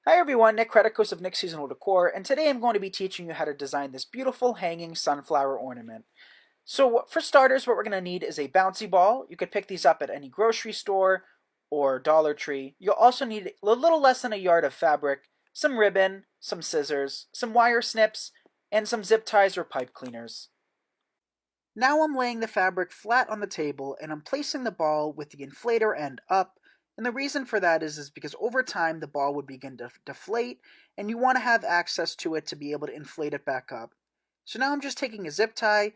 Hi everyone, Nick Creticos of Nick Seasonal Decor, and today I'm going to be teaching you how to design this beautiful hanging sunflower ornament. So for starters, what we're going to need is a bouncy ball. You could pick these up at any grocery store or Dollar Tree. You'll also need a little less than a yard of fabric, some ribbon, some scissors, some wire snips, and some zip ties or pipe cleaners. Now I'm laying the fabric flat on the table and I'm placing the ball with the inflator end up. And the reason for that is because over time the ball would begin to deflate and you want to have access to it to be able to inflate it back up. So now I'm just taking a zip tie,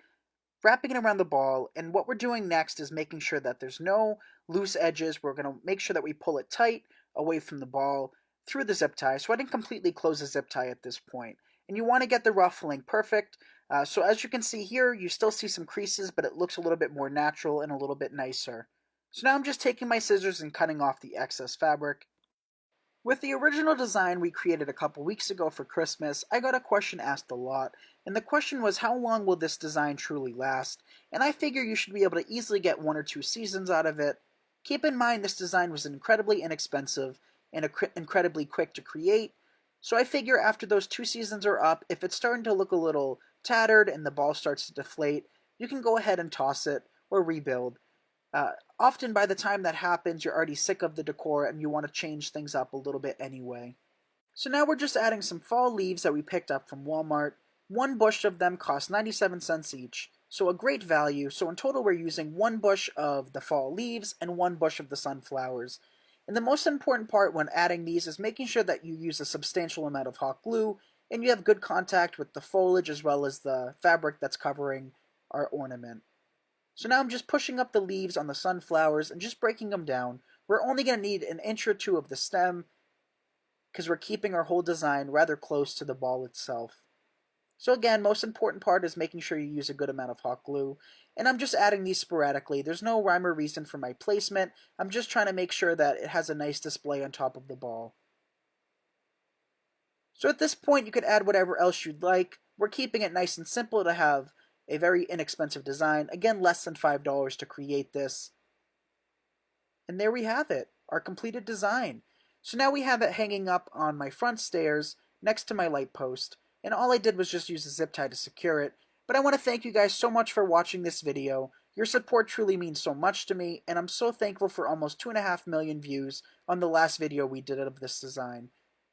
wrapping it around the ball, and what we're doing next is making sure that there's no loose edges. We're going to make sure that we pull it tight away from the ball through the zip tie. So I didn't completely close the zip tie at this point. And you want to get the ruffling perfect. So as you can see here, you still see some creases, but it looks a little bit more natural and a little bit nicer. So now I'm just taking my scissors and cutting off the excess fabric. With the original design we created a couple weeks ago for Christmas, I got a question asked a lot, and the question was how long will this design truly last? And I figure you should be able to easily get 1 or 2 seasons out of it. Keep in mind this design was incredibly inexpensive and incredibly quick to create, so I figure after those 2 seasons are up, if it's starting to look a little tattered and the ball starts to deflate, you can go ahead and toss it or rebuild. Often by the time that happens, you're already sick of the decor and you want to change things up a little bit anyway. So now we're just adding some fall leaves that we picked up from Walmart. One bush of them cost 97 cents each, so a great value. So in total we're using 1 bush of the fall leaves and 1 bush of the sunflowers. And the most important part when adding these is making sure that you use a substantial amount of hot glue and you have good contact with the foliage as well as the fabric that's covering our ornament. So now I'm just pushing up the leaves on the sunflowers and just breaking them down. We're only going to need an inch or two of the stem because we're keeping our whole design rather close to the ball itself. So again, most important part is making sure you use a good amount of hot glue. And I'm just adding these sporadically. There's no rhyme or reason for my placement. I'm just trying to make sure that it has a nice display on top of the ball. So at this point, you could add whatever else you'd like. We're keeping it nice and simple to have a very inexpensive design. Again, less than $5 to create this. And there we have it, our completed design. So now we have it hanging up on my front stairs next to my light post. And all I did was just use a zip tie to secure it. But I want to thank you guys so much for watching this video. Your support truly means so much to me, and I'm so thankful for almost 2.5 million views on the last video we did of this design.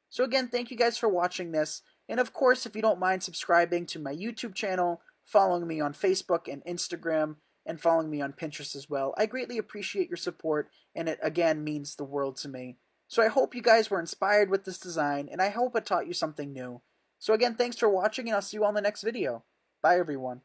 So again, thank you guys for watching this, and of course, if you don't mind subscribing to my YouTube channel, following me on Facebook and Instagram, and following me on Pinterest as well, I greatly appreciate your support, and it again means the world to me. So I hope you guys were inspired with this design, and I hope it taught you something new. So again, thanks for watching, and I'll see you all in the next video. Bye everyone.